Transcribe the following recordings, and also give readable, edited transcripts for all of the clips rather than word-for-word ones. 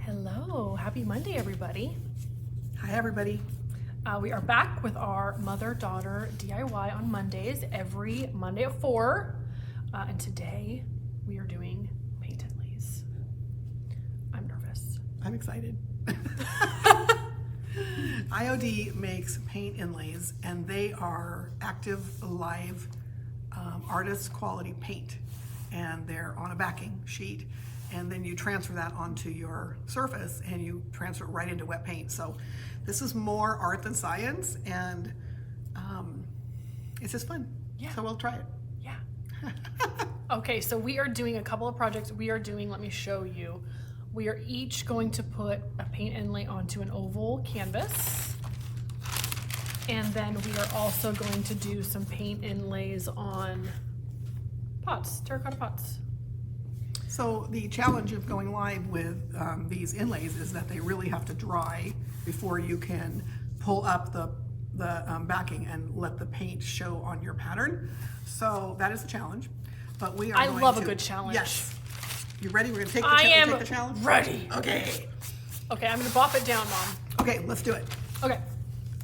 Hello, happy Monday, everybody. Hi, everybody. We are back with our mother-daughter DIY on Mondays, every Monday at 4. And today we are doing paint inlays. I'm nervous. I'm excited. IOD makes paint inlays, and they are active, live, artist quality paint. And they're on a backing sheet. And then you transfer that onto your surface and you transfer it right into wet paint. So this is more art than science, and it's just fun. Yeah. So we'll try it. Yeah. Okay, so we are doing a couple of projects. Let me show you. We are each going to put a paint inlay onto an oval canvas. And then we are also going to do some paint inlays on pots, terracotta pots. So the challenge of going live with these inlays is that they really have to dry before you can pull up the backing and let the paint show on your pattern. So that is the challenge. But we are. I love a good challenge. Yes. You ready? We're gonna take the challenge. Ready. Okay. Okay, I'm gonna bop it down, Mom. Okay, let's do it. Okay.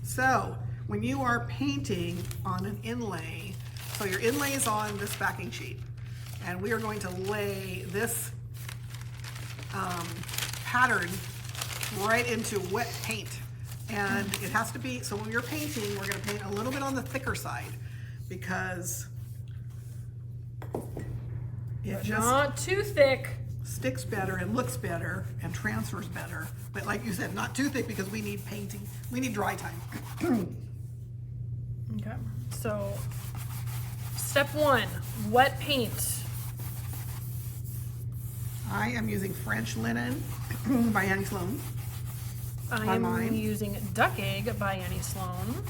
So when you are painting on an inlay, so your inlay is on this backing sheet, and we are going to lay this pattern right into wet paint. And it has to be, so when you're painting, we're gonna paint a little bit on the thicker side because it just Not too thick. sticks better and looks better and transfers better. But like you said, not too thick because we need painting, we need dry time. Okay, so step 1, wet paint. I am using French Linen by Annie Sloan. I am mine. using Duck Egg by Annie Sloan.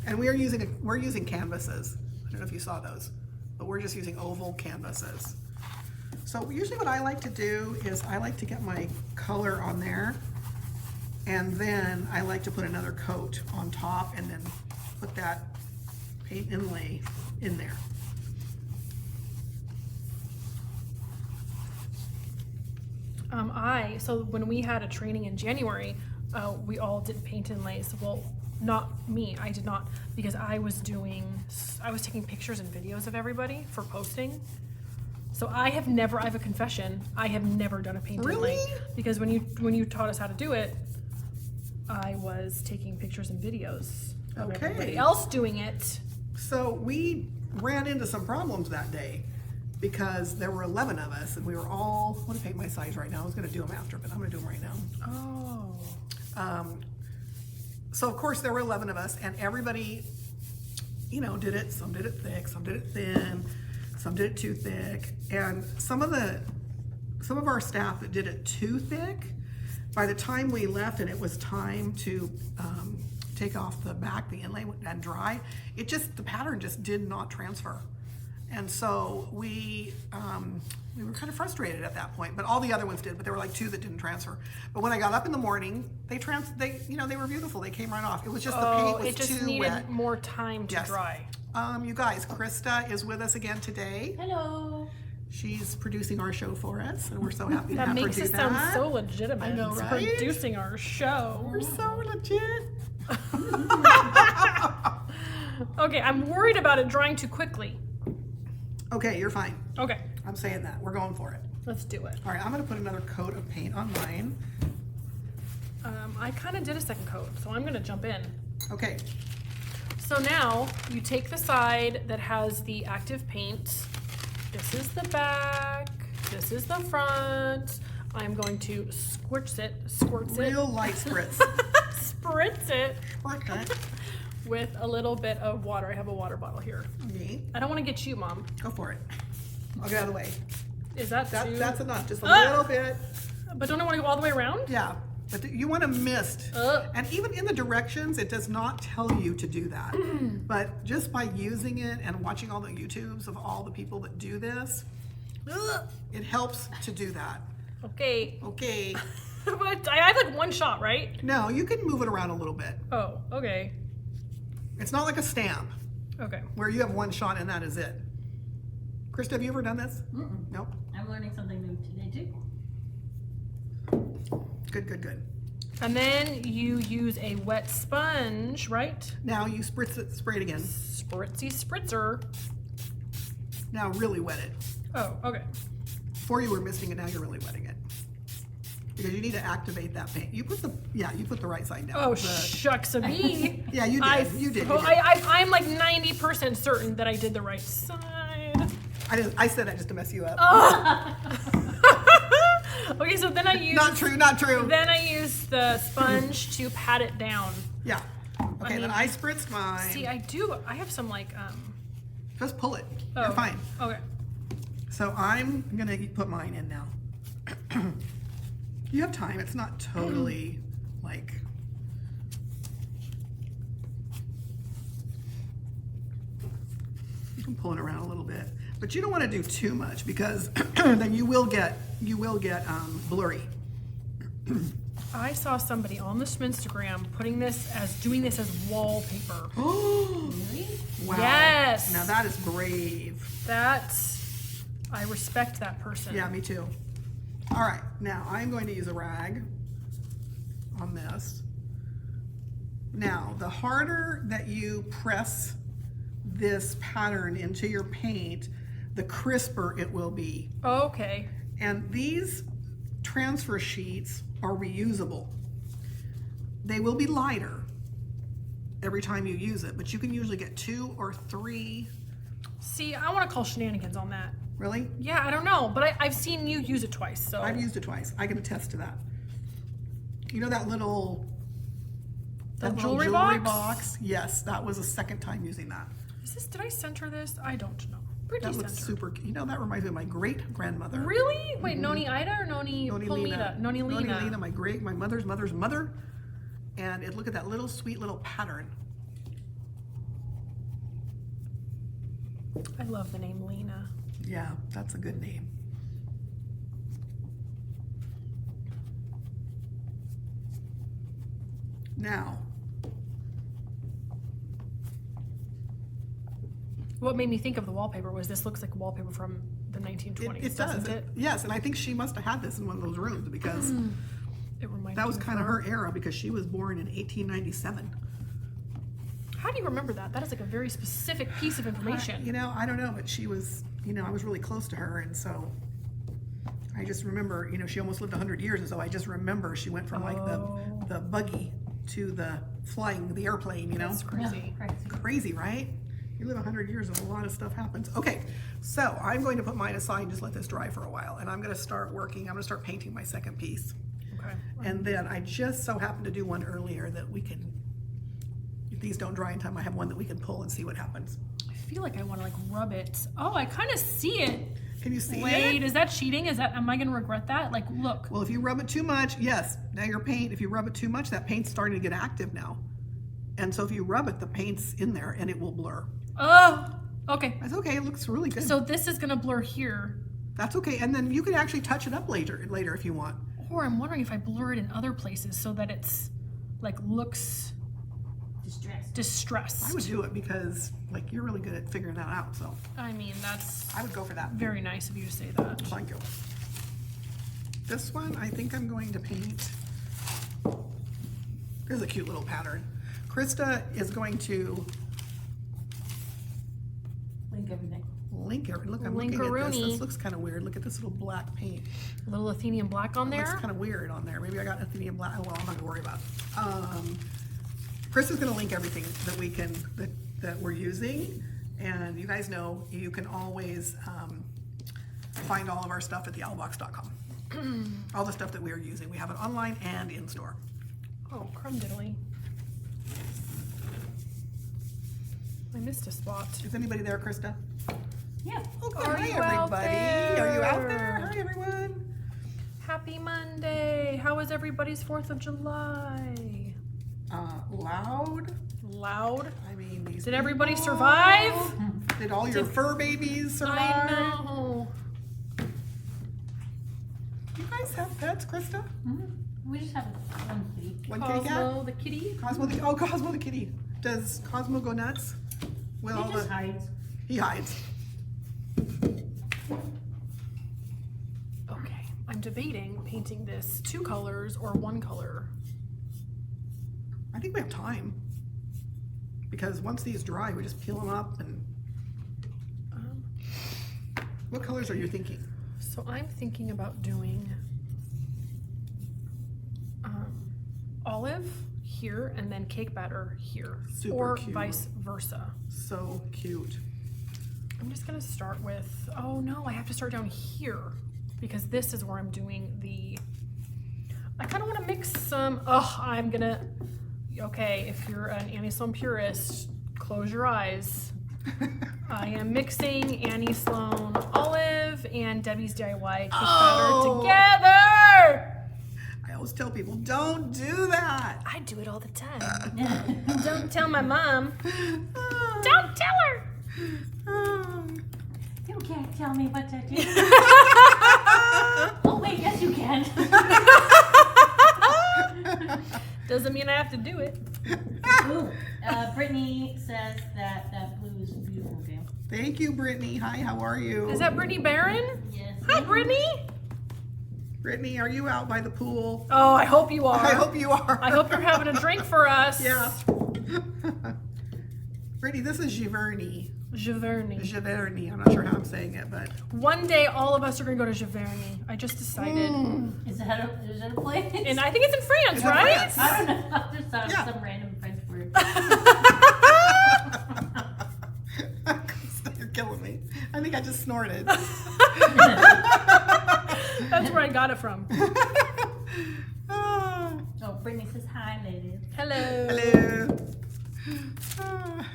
And we're using canvases. I don't know if you saw those, but we're just using oval canvases. So usually what I like to do is I like to get my color on there, and then I like to put another coat on top and then put that paint inlay in there. So when we had a training in January, we all did paint inlays. Well, not me, I did not, because I was taking pictures and videos of everybody for posting. So I have a confession, I have never done a paint Really? inlay. Because when you taught us how to do it, I was taking pictures and videos of Okay. everybody else doing it. So we ran into some problems that day because there were 11 of us and we were all, I want to paint my size right now. I was going to do them after, but I'm going to do them right now. Oh. So of course there were 11 of us, and everybody, did it. Some did it thick, some did it thin, some did it too thick. And some of our staff that did it too thick, by the time we left and it was time to take off the inlay and dry, the pattern just did not transfer. And so we were kind of frustrated at that point, but all the other ones did, but there were like 2 that didn't transfer. But when I got up in the morning, they were beautiful. They came right off. It was just the paint was it just too needed wet. more time to Yes. dry. You guys, Krista is with us again today. Hello. She's producing our show for us, and we're so happy to That have her makes do it that. sound so legitimate. I know, It's right? Producing our show. We're so legit. Okay, I'm worried about it drying too quickly. Okay, you're fine. Okay, I'm saying that. We're going for it. let's do it. All right, I'm going to put another coat of paint on mine. I kind of did a second coat, so I'm going to jump in. Okay. So now you take the side that has the active paint. This is the back. This is the front. I'm going to squirts it, Real light spritz. spritz it Okay. with a little bit of water. I have a water bottle here. Me. I don't want to get you, Mom. Go for it. I'll get out of the way. Is that too? That's enough. Just a Ah! little bit. But don't I want to go all the way around? Yeah. But you want to mist. And even in the directions, it does not tell you to do that. But just by using it and watching all the YouTubes of all the people that do this, it helps to do that. Okay. Okay. But I have like one shot, right? No, you can move it around a little bit. Oh, okay. It's not like a stamp Okay. where you have one shot and that is it. Krista, have you ever done this? Mm-mm. Nope. I'm learning something new today too. Good, good, good. And then you use a wet sponge, right? Now you spray it again. Spritzy spritzer. Now really wet it. Oh, okay. Before you were misting it, now you're really wetting it. Because you need to activate that paint. You put the right side down. Oh, The- shucks a bee. Yeah, you did. You did. I'm like 90% certain that I did the right side. I said that just to mess you up. Okay, so then I use Not true, not true. Then I use the sponge to pat it down. Yeah. Okay, then mean- I spritzed mine. See, I have some like Just pull it. oh, You're fine. Okay. So I'm gonna put mine in now. You have time. It's not totally like. You can pull it around a little bit, but you don't want to do too much because then you will get blurry. I saw somebody on this Instagram doing this as wallpaper. Oh, Really? wow! Yes. Now that is brave. I respect that person. Yeah, me too. All right, now I'm going to use a rag on this. Now, the harder that you press this pattern into your paint, the crisper it will be. Okay. And these transfer sheets are reusable. They will be lighter every time you use it, but you can usually get 2 or 3. See, I want to call shenanigans on that. Really? Yeah, I don't know, but I've seen you use it twice, so. I've used it twice. I can attest to that. You know that little jewelry box? Yes, that was the second time using that. Did I center this? I don't know. Pretty That looks center. super. You know, that reminds me of my great grandmother. Really? Wait, Noni Ida or Noni Polita? Noni Lena. Noni Lena, my mother's mother's mother. And look at that little sweet little pattern. I love the name Lena. Yeah, that's a good name. Now, What made me think of the wallpaper was this looks like wallpaper from the 1920s, it doesn't does. it? Yes, and I think she must have had this in one of those rooms because It reminds that was me kind of her era because she was born in 1897. How do you remember that? That is like a very specific piece of information. You know, I don't know, but she was, I was really close to her, and so I just remember, she almost lived 100 years, and so I just remember she went from like the buggy to the airplane, That's crazy. Yeah, crazy. Crazy, right? You live 100 years and a lot of stuff happens. Okay, so I'm going to put mine aside and just let this dry for a while, and I'm going to start painting my second piece. Okay. And then I just so happened to do one earlier that we can, if these don't dry in time, I have one that we can pull and see what happens. I feel like I want to like rub it. Oh, I kind of see it. Can you see it? Wait, is that cheating? Am I going to regret that? Like, look. Well, if you rub it too much, yes. Now your paint, if you rub it too much, that paint's starting to get active now. And so if you rub it, the paint's in there and it will blur. Oh, okay. That's okay, it looks really good. So this is going to blur here. That's okay, and then you can actually touch it up later if you want. Or I'm wondering if I blur it in other places so that it's like looks distressed. I would do it because you're really good at figuring that out, so I mean, that's I would go for that. very nice of you to say that. Thank you. This one, I think I'm going to paint. This is a cute little pattern. Krista is going to Link everything. link it. Look, I'm looking at this. Link-a-rooney. This looks kind of weird. Look at this little black paint. A little Athenian black on It looks there. kind of weird on there. Maybe I got Athenian black. Well, I'm not gonna worry about it. Chris is gonna link everything that we're using, and you guys know you can always find all of our stuff at theowlbox.com. All the stuff that we are using, we have it online and in store. Oh, crumb diddly. I missed a spot. Is anybody there, Krista? Yeah. Oh, good. Are Hi, you out everybody. Are you out there? there? Hi, everyone. Happy Monday. How was everybody's 4th of July? Loud. Loud. I mean, these. Did everybody people- survive? Did all your fur babies survive? I know. You guys have pets, Krista? We just have one kitty. One kitty cat? Cosmo the kitty. Cosmo the kitty. Does Cosmo go nuts? Well, He just hides. he hides. Okay. I'm debating painting this 2 colors or 1 color. I think we have time. Because once these dry, we just peel them up and... Um, What colors are you thinking? so I'm thinking about doing olive here and then cake batter here. Super or cute. vice versa. So cute. I'm just gonna start with, oh no, I have to start down here because this is where I'm doing the, I kind of want to mix some, okay, if you're an Annie Sloan purist, close your eyes. I am mixing Annie Sloan olive and Debbie's DIY cake Oh. batter together. I always tell people, don't do that. I do it all the time. Don't tell my mom. Don't tell her. You can't tell me what to do. Oh wait, yes you can. Doesn't mean I have to do it. Ooh, Brittany says that blue is beautiful, Gail. Thank you, Brittany. Hi, how are you? Is that Brittany Barron? Yes. Hi, Brittany. Brittany, are you out by the pool? Oh, I hope you are. I hope you are. I hope you're having a drink for us. Yeah. Brittany, this is Giverny. Giverny. Giverny. I'm not sure how I'm saying it, but One day, all of us are gonna go to Giverny. I just decided, Is that a place? and I think it's in France, It's in right? France. I don't know. I just thought Yeah. of some random French word. You're killing me. I think I just snorted. That's where I got it from. Ah, Oh, Brittany says hi, ladies. Hello. hello. Ah.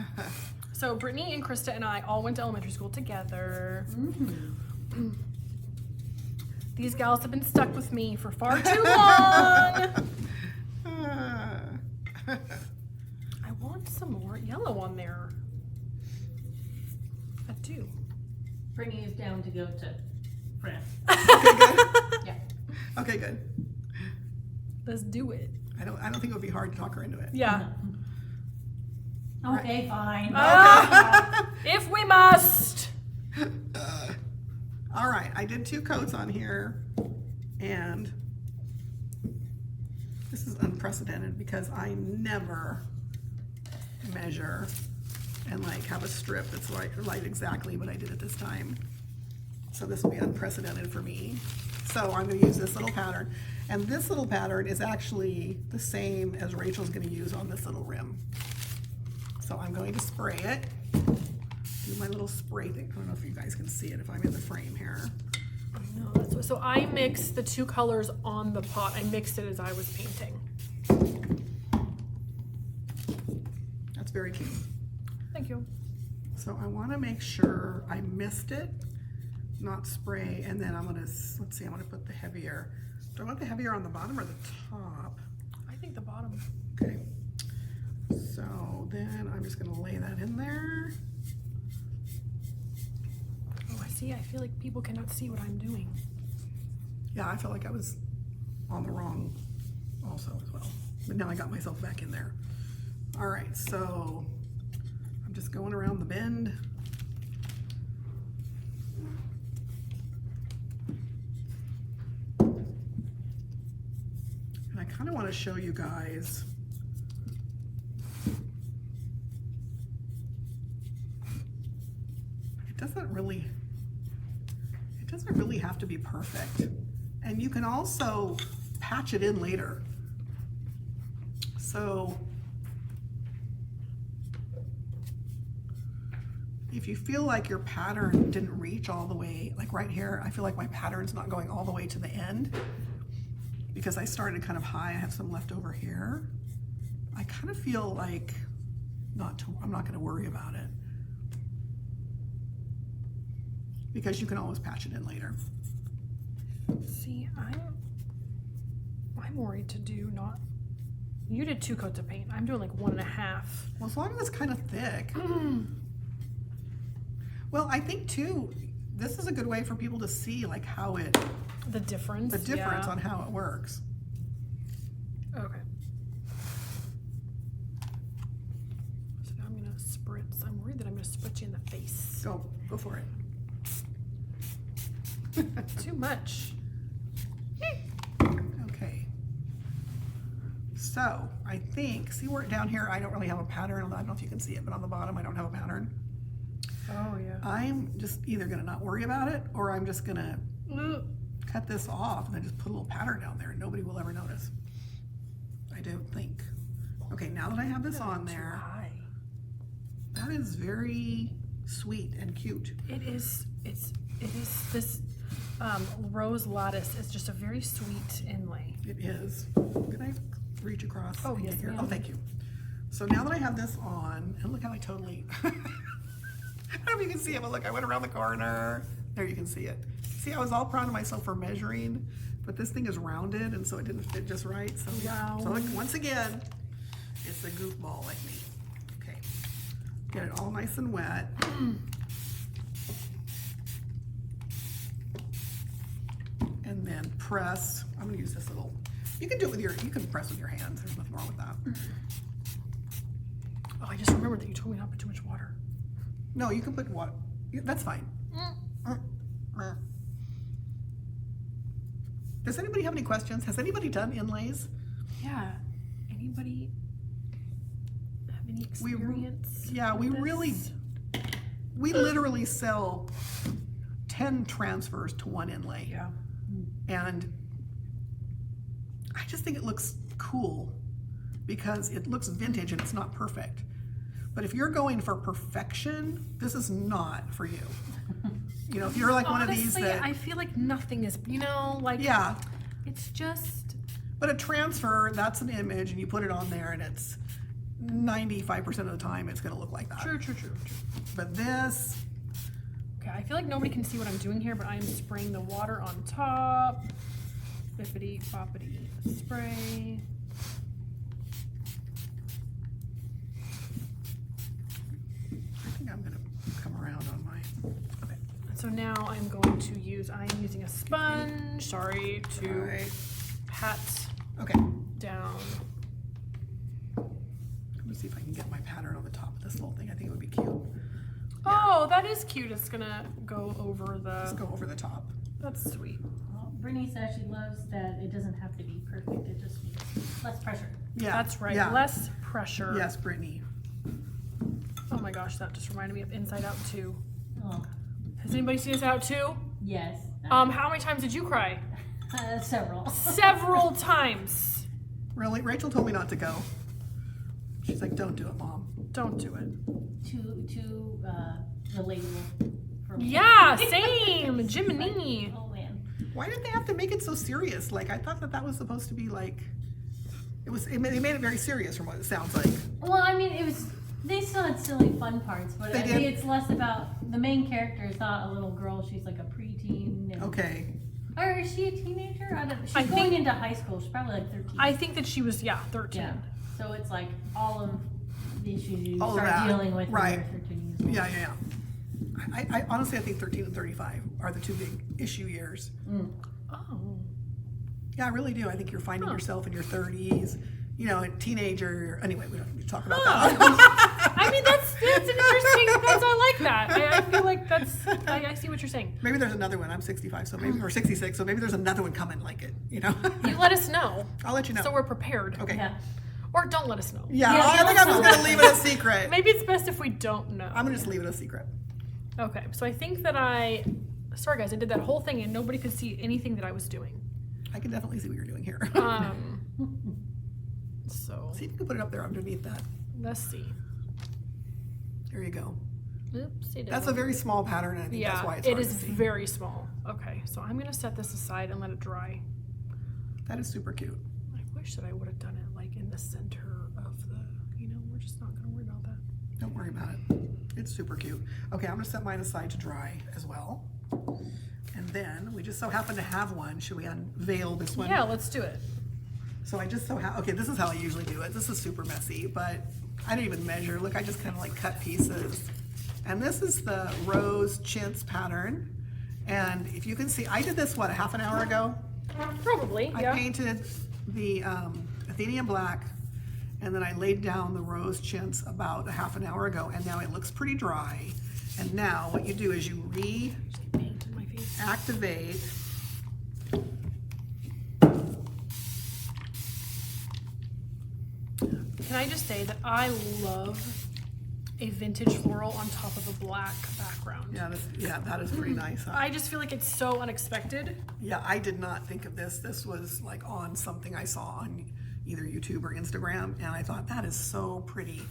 So Brittany and Krista and I all went to elementary school together. Mm-hmm. These gals have been stuck with me for far too long. Ah. I want some more yellow on there. I do. Brittany is down to go to France. Okay, good. Yeah. Okay, good. Let's do it. I don't think it would be hard to talk her into it. Yeah. Okay, fine. Ah, if we must. All right, I did 2 coats on here, and this is unprecedented because I never measure and like have a strip that's right exactly, but I did it this time. So this will be unprecedented for me. So I'm gonna use this little pattern, and this little pattern is actually the same as Rachel's gonna use on this little rim. So I'm going to spray it. Do my little spray thing. I don't know if you guys can see it if I'm in the frame here. No, that's what, so I mixed the 2 colors on the pot. I mixed it as I was painting. That's very cute. Thank you. So I want to make sure I missed it, not spray, and then I'm gonna, let's see, I'm gonna put the heavier. Do I want the heavier on the bottom or the top? I think the bottom. Okay. So then I'm just gonna lay that in there. Oh, I see. I feel like people cannot see what I'm doing. Yeah, I felt like I was on the wrong also as well. But now I got myself back in there. All right, so I'm just going around the bend. And I kind of want to show you guys it doesn't really have to be perfect. And you can also patch it in later. So if you feel like your pattern didn't reach all the way, like right here, I feel like my pattern's not going all the way to the end because I started kind of high. I have some left over here. I kind of feel like I'm not gonna worry about it because you can always patch it in later. See, I'm worried to do not. You did 2 coats of paint. I'm doing like 1.5. Well, as long as it's kind of thick. Well, I think too, this is a good way for people to see like how The difference. the difference yeah. on how it works. Okay. So now I'm gonna spritz. I'm worried that I'm gonna spritz you in the face. Go for it. Too much. So I think, see where down here, I don't really have a pattern. I don't know if you can see it, but on the bottom, I don't have a pattern. Oh, yeah. I'm just either gonna not worry about it, or I'm just gonna cut this off and then just put a little pattern down there and nobody will ever notice. I don't think. Okay, now that I have this on there, that is very sweet and cute. It is this rose lattice is just a very sweet inlay. It is. Can I reach across? Oh, and yes, get here? ma'am. Oh, thank you. So now that I have this on, and look how I totally, I don't know if you can see it, but look, I went around the corner. There, you can see it. See, I was all proud of myself for measuring, but this thing is rounded, and so it didn't fit just right. So, Wow. so look, once again, it's a goofball like me. Okay, get it all nice and wet. And then press. I'm gonna use this little, you can do it with you can press with your hands. There's nothing wrong with that. Oh, I just remembered that you told me not to put too much water. No, you can put what? That's fine. Does anybody have any questions? Has anybody done inlays? Yeah. Anybody have any We- experience? yeah, we with really- this? We literally sell 10 transfers to one inlay. Yeah. And I just think it looks cool because it looks vintage and it's not perfect. But if you're going for perfection, this is not for you. You know, if you're like one of these Honestly, that, I feel like nothing is, like, yeah, it's just, but a transfer, that's an image and you put it on there and it's 95% of the time it's gonna look like that. true. But this, Okay, I feel like nobody can see what I'm doing here, but I'm spraying the water on top. Bippity boppity spray. I think I'm gonna come around on my, okay. So now I'm going to use, I am using a sponge, sorry, to All right. pat Okay, down. let me see if I can get my pattern on the top of this little thing. I think it would be cute. Oh, that is cute. It's gonna go over Let's the, go over the top. that's sweet. Well, Brittany says she loves that it doesn't have to be perfect, it just needs less pressure. Yeah. That's right, Yeah. less pressure. Yes, Brittany. Oh my gosh, that just reminded me of Inside Out 2. Oh, Has anybody seen Inside Out 2? yes. How many times did you cry? Several. Several times. Really? Rachel told me not to go. She's like, don't do it, Mom. Don't do it. Too relatable for me. Yeah, same. Jiminy. Oh man. Why did they have to make it so serious? Like, I thought that was supposed to be like, they made it very serious from what it sounds like. Well, I mean, they still had silly fun parts, but They I think did. it's less about, the main character is not a little girl, she's like a preteen. And, Okay. Or is she a teenager? She's I going think- into high school, she's probably like 13. I think that she was, 13. Yeah. So it's like all of the issues you All of start that, dealing with right. when you're 13 years old. Yeah. I honestly, I think 13 and 35 are the two big issue years. Oh. Yeah, I really do. I think you're finding Huh. yourself in your 30s, you know, a teenager. Anyway, we don't need to talk about Huh. that. I mean, that's an interesting, I like that. I feel like I see what you're saying. Maybe there's another one. I'm 65, so maybe, or 66, so maybe there's another one coming like it, you know? You let us know. I'll let you know. So we're prepared. Okay. Yeah. Or don't let us know. Yeah, Yeah, I think I'm just gonna leave it a secret. Maybe it's best if we don't know. I'm gonna just leave it a secret. Okay, so I think that sorry guys, I did that whole thing and nobody could see anything that I was doing. I can definitely see what you're doing here. So See if you can put it up there underneath that. let's see. There you go. Oopsie That's a very small pattern, and I think that's why it's it hard is to see. very small. Okay, so I'm gonna set this aside and let it dry. That is super cute. I wish that I would have done it like in the center of the, we're just not gonna worry about that. Don't worry about it. It's super cute. Okay, I'm gonna set mine aside to dry as well. And then we just so happen to have one. Should we unveil this one? Yeah, let's do it. So I just so okay, this is how I usually do it. This is super messy, but I didn't even measure. Look, I just kind of like cut pieces. And this is the rose chintz pattern. And if you can see, I did this, what, a half an hour ago? Probably, I yeah. painted the Athenian black, and then I laid down the rose chintz about a half an hour ago, and now it looks pretty dry. And now what you do is you Just get paint in my face. reactivate I just say that I love a vintage floral on top of a black background. Yeah, that is pretty nice. Huh? I just feel like it's so unexpected. Yeah, I did not think of this. This was like on something I saw on either YouTube or Instagram, and I thought that is so pretty.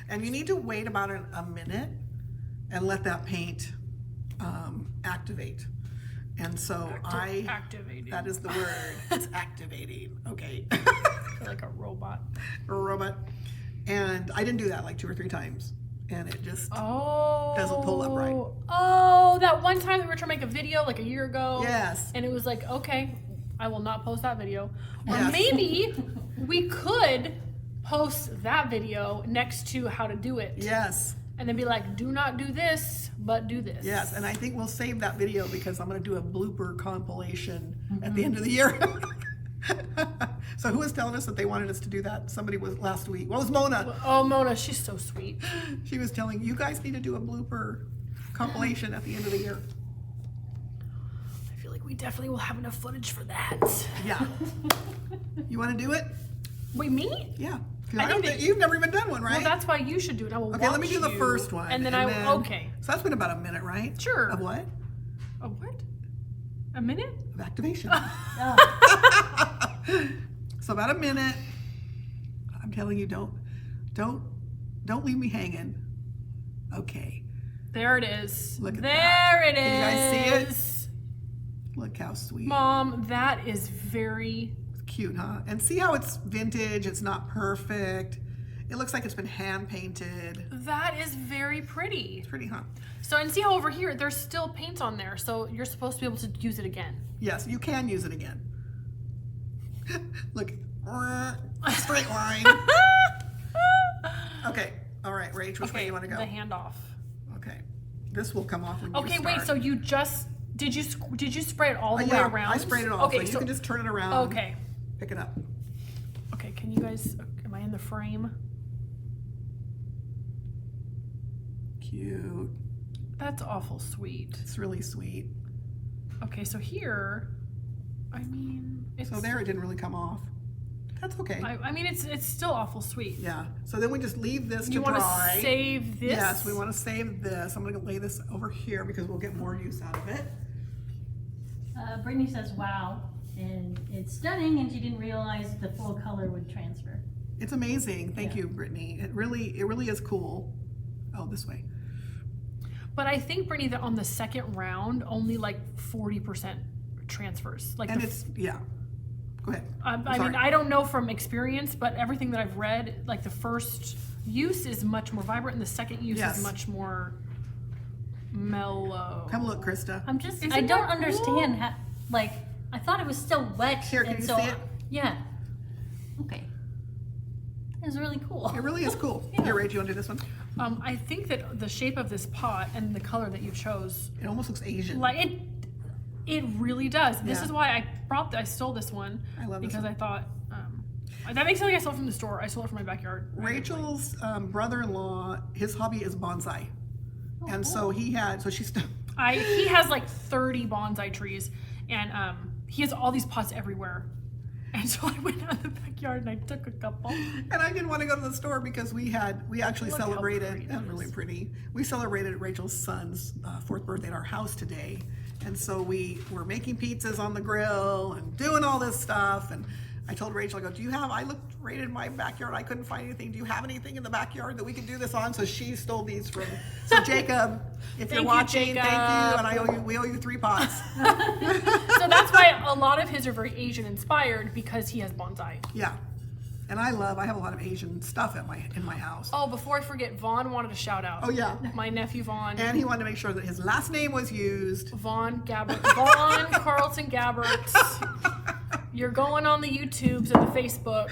And you need to wait about a minute and let that paint activate. And so Activating. that is the word. It's activating. Okay. I feel like a robot. A robot. And I didn't do that like 2 or 3 times, and it just doesn't pull up right. Oh, that one time we were trying to make a video like a year ago. Yes. And it was like, okay, I will not post that video. Or Yes. maybe we could post that video next to how to do it. Yes. And then be like, do not do this, but do this. Yes, and I think we'll save that video because I'm going to do a blooper compilation at the end of the year. So who was telling us that they wanted us to do that? Somebody was last week. Well, it was Mona. Oh, Mona, she's so sweet. She was telling you guys need to do a blooper compilation at the end of the year. I feel like we definitely will have enough footage for that. Yeah. You want to do it? Wait, me? Yeah. 'Cause I I don't think think you've never even done one, right? Well, that's why you should do it. I will Okay, let me watch do the you, first one. And then okay. So that's been about a minute, right? Sure. Of what? A what? A minute? Of activation. Oh, So about a minute. I'm telling you, don't leave me hanging. Okay. There it is. Look at there that. it is. Can you guys see it? Look how sweet. Mom, that is very Cute, huh? And see how it's vintage, it's not perfect. It looks like it's been hand painted. that is very pretty. It's pretty, huh? So and see how over here there's still paint on there, so you're supposed to be able to use it again. Yes, you can use it again. Look, straight line. Okay, all right, Rach, which way do you want to go? The handoff. Okay, this will come off when you Okay, start. wait. So you just did you spray it all the way yeah, around? I sprayed it all, Okay, so you can just turn it around. okay. Pick it up. Okay, can you guys? Am I in the frame? Cute. That's awful sweet. It's really sweet. Okay, so here, I mean, it's. So there, it didn't really come off. That's okay. I mean, it's still awful sweet. Yeah. So then we just leave this to You want dry. to save this? Yes, we want to save this. I'm going to lay this over here because we'll get more use out of it. Brittany says, wow, and it's stunning, and she didn't realize the full color would transfer. It's amazing. Thank Yeah. you, Brittany. It really is cool. Oh, this way. But I think, Brittany, that on the second round, only like 40% transfers. Like, And it's, yeah. Go ahead. I mean, Sorry. I don't know from experience, but everything that I've read, like the first use is much more vibrant, and the second use Yes. is much more mellow. Come look, Krista. I'm just, Isn't I don't that cool? understand how, like, I thought it was still wet. Here, can and you so see it? Yeah. Okay. It was really cool. It really is cool. Yeah. Here, Rach, you want to do this one? I think that the shape of this pot and the color that you chose, It almost looks Asian. like it really does. This Yeah. is why I stole this one. I love this because one. I thought that makes it like I stole it from the store. I stole it from my backyard. Rachel's brother-in-law, his hobby is bonsai. And so cool. he He has like 30 bonsai trees, and he has all these pots everywhere. And so I went out in the backyard and I took a couple. and I didn't want to go to the store because we actually Look how celebrated, pretty that's that really is. pretty. We celebrated Rachel's son's 4th birthday at our house today. And so we were making pizzas on the grill and doing all this stuff. And I told Rachel, I go, I looked right in my backyard. I couldn't find anything. Do you have anything in the backyard that we could do this on? So she stole these from, so Jacob, if Thank you're you, watching, thank you. Jacob. And we owe you 3 pots. So that's why a lot of his are very Asian inspired, because he has bonsai. Yeah. And I have a lot of Asian stuff in my house. Oh, before I forget, Vaughn wanted a shout out. Oh, yeah. My nephew Vaughn. And he wanted to make sure that his last name was used. Vaughn Carlton Gabbert. You're going on the YouTubes and the Facebook.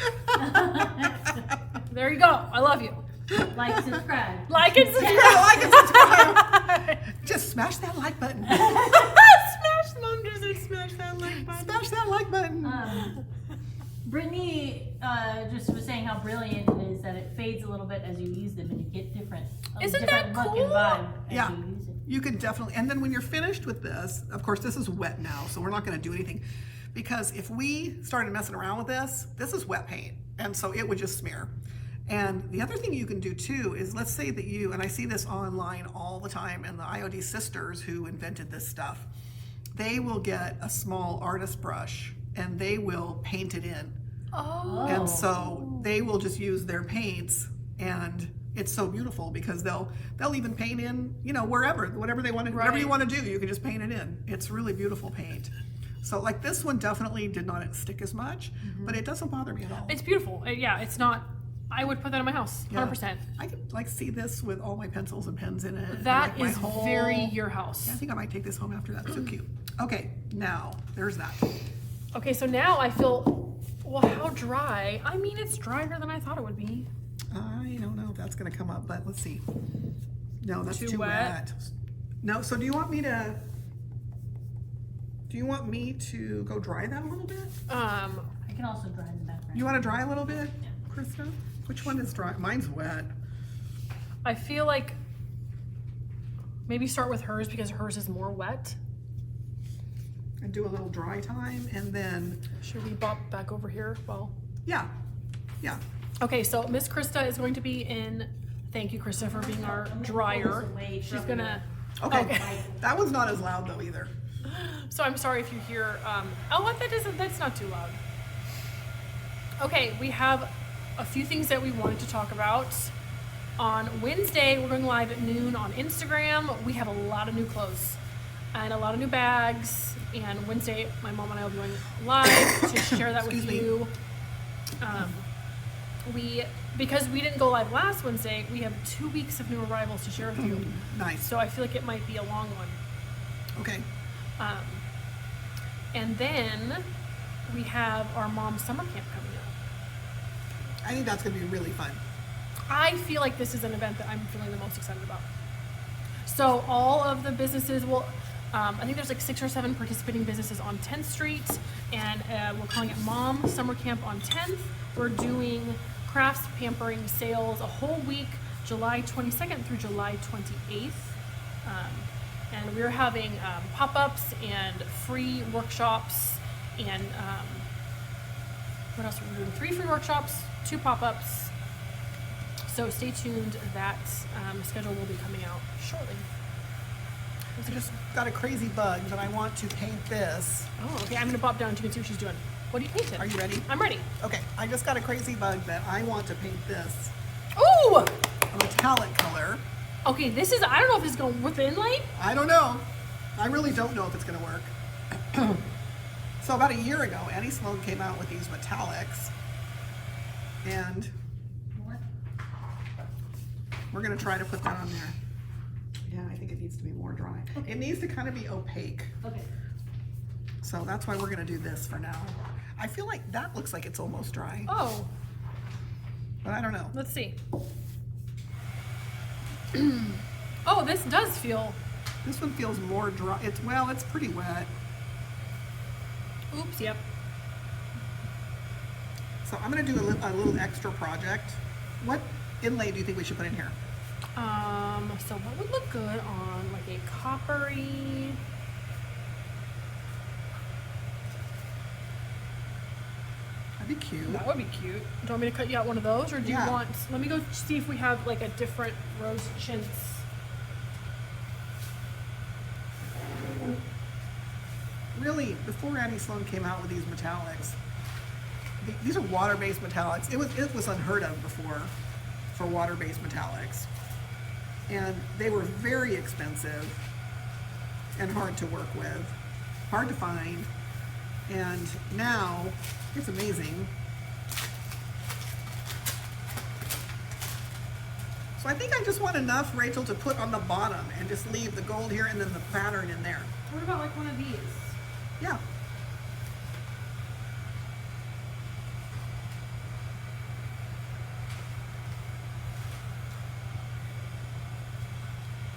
There you go. I love you. Like, subscribe. Like and subscribe. Yeah, like and subscribe. Just smash that like button. Smash, Mom just said smash that like button. Smash that like button. Brittany just was saying how brilliant it is that it fades a little bit as you use them, and you get a Isn't different that look cool? and vibe as Yeah. you use it. You can definitely, and then when you're finished with this, of course, this is wet now, so we're not going to do anything. Because if we started messing around with this is wet paint. And so it would just smear. And the other thing you can do too is, let's say that you, and I see this online all the time, and the IOD sisters who invented this stuff, they will get a small artist brush and they will paint it in. Oh. And so they will just use their paints, and it's so beautiful because they'll even paint in, you know, wherever, whatever they want to, whatever you Right. want to do, you can just paint it in. It's really beautiful paint. So like this one definitely did not stick as much, but it doesn't bother me at all. It's beautiful. Yeah, it's not. I would put that in my house, 100%. I could like see this with all my pencils and pens in it. and, That like, my is whole- very your house. Yeah, I think I might take this home after that. It's so cute. Okay, now there's that. Okay, so now I feel, well, how dry? I mean, it's drier than I thought it would be. I don't know if that's gonna come up, but let's see. No, that's Too too wet? wet. No, so do you want me to go dry that a little bit? I can also dry in the background. You wanna dry a little bit, Krista? Which one is dry? Mine's wet. I feel like maybe start with hers because hers is more wet. And do a little dry time, and then, Should we bop back over here? Well, yeah. okay, so Miss Krista is going to be in. Thank you, Krista, for being our dryer. She's gonna. Okay, Okay. that one's not as loud though either. So I'm sorry if you hear. Oh, what that isn't. That's not too loud. Okay, we have a few things that we wanted to talk about. On Wednesday, we're going live at noon on Instagram. We have a lot of new clothes and a lot of new bags. And Wednesday, my mom and I will be going live to share that with Excuse me. you. Because we didn't go live last Wednesday, we have 2 weeks of new arrivals to share with you. Nice. So I feel like it might be a long one. Okay. And then we have our mom summer camp coming up. I think that's gonna be really fun. I feel like this is an event that I'm feeling the most excited about. So all of the businesses will, I think there's like 6 or 7 participating businesses on 10th Street, and we're calling it Mom Summer Camp on 10th. We're doing crafts, pampering, sales a whole week, July 22nd through July 28th. And we're having pop-ups and free workshops, and what else are we doing? 3 free workshops, 2 pop-ups. So stay tuned. That schedule will be coming out shortly. I just got a crazy bug that I want to paint this. Oh, okay. I'm gonna pop down so you can see what she's doing. What are you painting? Are you ready? I'm ready. Okay, I just got a crazy bug that I want to paint this Ooh! a metallic color. Okay, this is, I don't know if this is going with the inlay. I don't know. I really don't know if it's gonna work. So about a year ago, Annie Sloan came out with these metallics, and What? we're gonna try to put that on there. Yeah, I think it needs to be more dry. It needs to kind of be opaque. Okay. So that's why we're gonna do this for now. I feel like that looks like it's almost dry, Oh, but I don't know. let's see. Oh, this does feel, This one feels more dry. It's pretty wet. oops, yep. So I'm gonna do a little extra project. What inlay do you think we should put in here? So what would look good on like a coppery, That'd be cute. that would be cute. Do you want me to cut you out one of those, or do Yeah. you want, let me go see if we have like a different rose chintz. Really, before Annie Sloan came out with these metallics, these are water-based metallics. It was unheard of before for water-based metallics. And they were very expensive and hard to work with, hard to find. And now, it's amazing. So I think I just want enough, Rachel, to put on the bottom and just leave the gold here and then the pattern in there. What about like one of these? Yeah.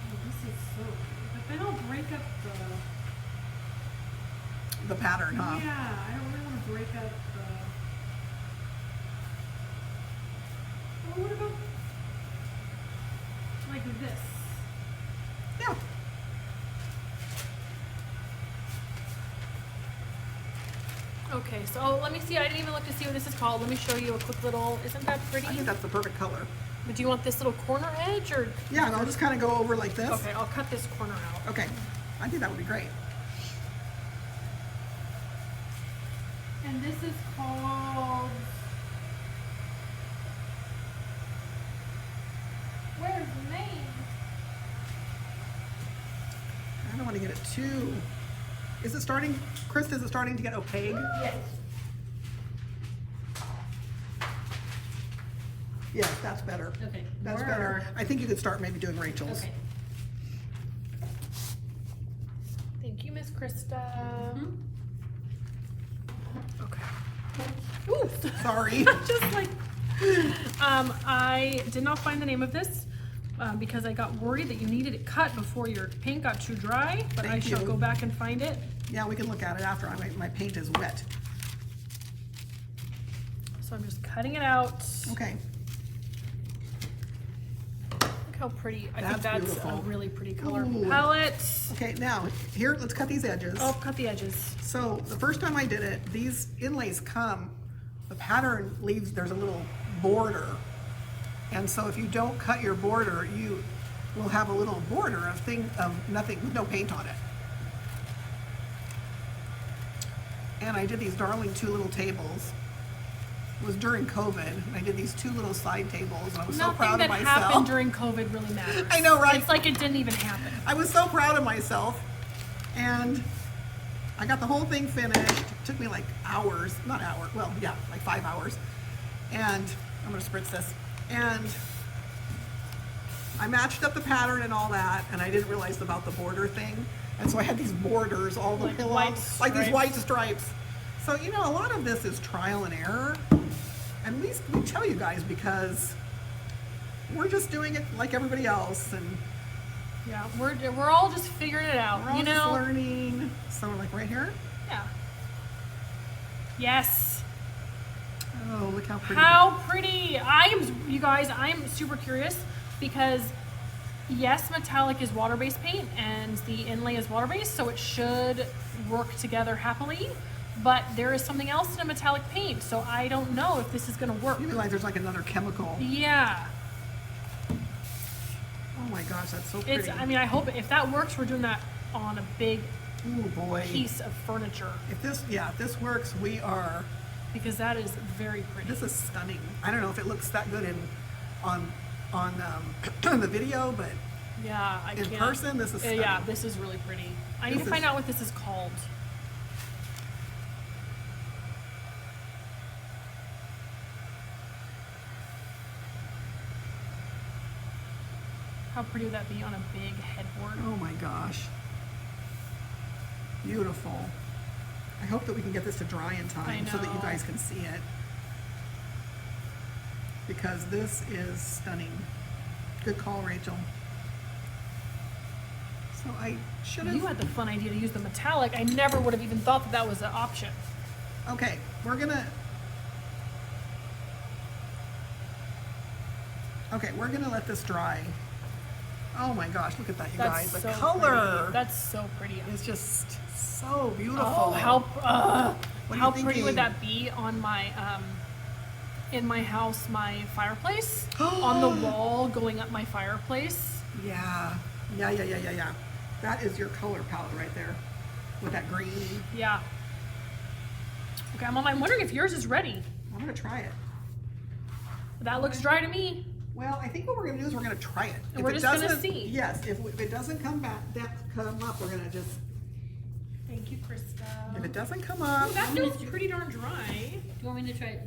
Oh, this is so cute. But then I'll break up The pattern, huh? yeah, I don't really want to break up the. Oh, what about like this? Yeah. Okay, so let me see. I didn't even look to see what this is called. Let me show you a quick little. Isn't that pretty? I think that's the perfect color. But do you want this little corner edge or? Yeah, and I'll just kind of go over like this. Okay, I'll cut this corner out. Okay, I think that would be great. And this is called. Where's the name? I don't want to get it too. Is it starting, Krista, is it starting to get opaque? Yes. Yes, that's better. Okay. That's More better. or- I think you could start maybe doing Rachel's. Okay. Thank you, Miss Krista. Mhm. Okay. Ooh, Sorry. just like. I did not find the name of this because I got worried that you needed it cut before your paint got too dry. But I Thank shall you. go back and find it. Yeah, we can look at it after my paint is wet. So I'm just cutting it out. Okay, Look how pretty. I think That's that's beautiful. a really pretty color Ooh. palette. okay, now, here, let's cut these edges. Oh, cut the edges. So, the first time I did it, these inlays come, the pattern leaves, there's a little border. And so if you don't cut your border, you will have a little border of nothing, with no paint on it. And I did these darling 2 little tables. It was during COVID, and I did these 2 little side tables, and I was so Nothing proud that of happened myself. during COVID really matters. I know, right? It's like it didn't even happen. I was so proud of myself, and I got the whole thing finished. It took me like hours, not hours, well, yeah, like 5 hours. And I'm gonna spritz this. And I matched up the pattern and all that, and I didn't realize about the border thing. And so I had these borders all the Like way white along, like these stripes. white stripes. So, you know, a lot of this is trial and error. And we tell you guys because we're just doing it like everybody else, and Yeah, we're all just figuring it out. we're all You just know? learning. So like right here. Yeah. Yes. Oh, look how pretty. How pretty! You guys, I'm super curious because yes, metallic is water-based paint and the inlay is water-based, so it should work together happily. But there is something else in a metallic paint, so I don't know if this is gonna work. You realize there's like another chemical. Yeah, Oh my gosh, that's so pretty. I mean, I hope if that works, we're doing that on a big Ooh boy. piece of furniture If this works, we are. because that is very pretty. This is stunning. I don't know if it looks that good on the video, but Yeah, I in can't. person, this is Yeah, stunning. this is really pretty. I need This to find is- out what this is called. How pretty would that be on a big headboard? Oh my gosh. Beautiful. I hope that we can get this to dry in time so that you know. guys can see it. Because this is stunning. Good call, Rachel. So I should You have. had the fun idea to use the metallic. I never would have even thought that that was an option. Okay, we're gonna. Okay, we're gonna let this dry. Oh my gosh, look at that, you That's guys. The so color pretty. That's so pretty. is just so beautiful. Oh, What are you how pretty thinking? would that be on my in my house, my fireplace, on the wall going up my fireplace? Yeah. Yeah. That is your color palette right there with that green. Yeah. Okay, I'm wondering if yours is ready. I'm gonna try it. That looks dry to me. Well, I think what we're gonna do is we're gonna try it. And we're it just gonna doesn't- see. Yes, if it doesn't come up, we're gonna just. Thank you, Krista. If it doesn't come up, That feels pretty darn dry. Do you want me to try